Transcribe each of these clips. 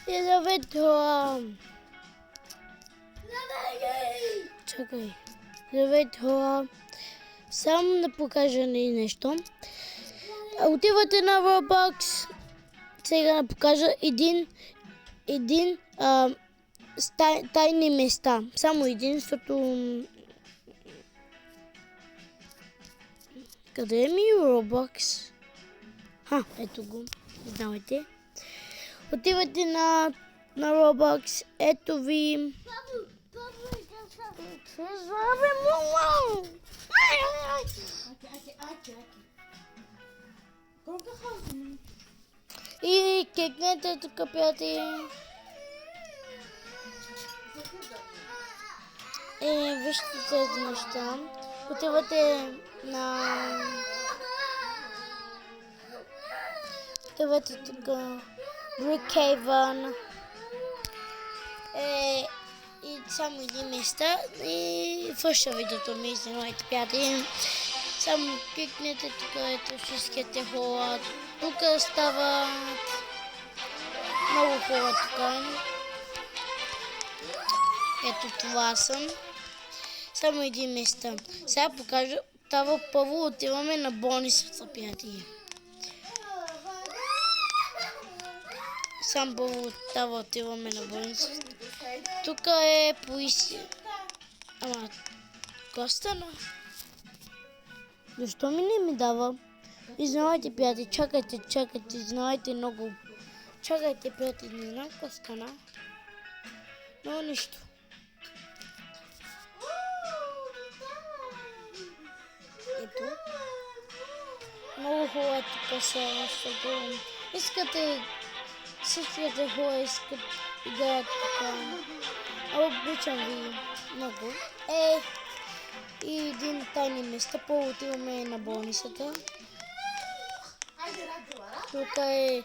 Елизавета! Чакай. Елизавета. Само да покажа нещо. Отивате на Roblox. Сега да покажа един тайни места. Само един, защото... Къде е ми Roblox? Ето го. Знаете. Отивате на Roblox. Ето ви. И кlikнете тук, приятели. И вижте тези неща. Отивате тук. Brookhaven. И само един места. И върша видеото ми, извинявайте, приятели. Само кликнете тук, ето всичките хора. Тук стават много хора тук. Ето това съм. Само един места. Сега покажа. Това първо отиваме на бонусата, приятели. Сам първо това отиваме на бонусата. Тук е поиси. Ама, Костана. Защо не ми дава? Извинявайте, приятели, чакайте, извинявайте много. Чакайте, приятели, не знам какво стана. Но нищо. Ето. Много хора тук са, защото искате, всичките хора искат да играят тук. Обичам ви много. И един тайни места, първо отиваме на болницата. Тук е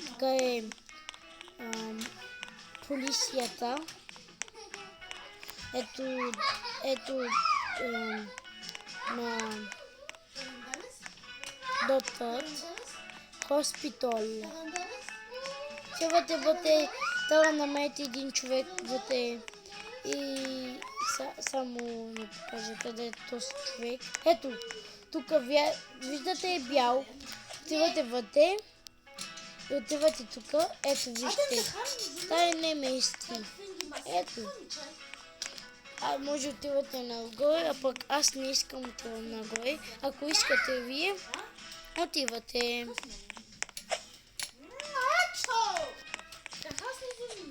тук е полицията. Ето на доктор, хоспитал. Сега вътре, трябва да намерите един човек вътре и само да покажа къде е този човек. Ето, тук виждате е бял. Отивате вътре и отивате тук. Ето, вижте. Тайни места. Ето. Може отивате нагоре, а пък аз не искам отивам нагоре. Ако искате вие, отивате.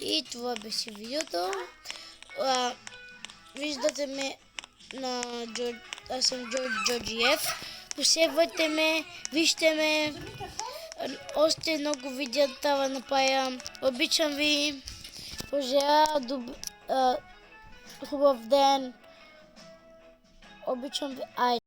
И това беше видеото. Виждате ме на аз съм Джорджиев. Последвайте ме, вижте ме. Още много видеа да направя. Обичам ви. Пожелая хубав ден. Обичам ви.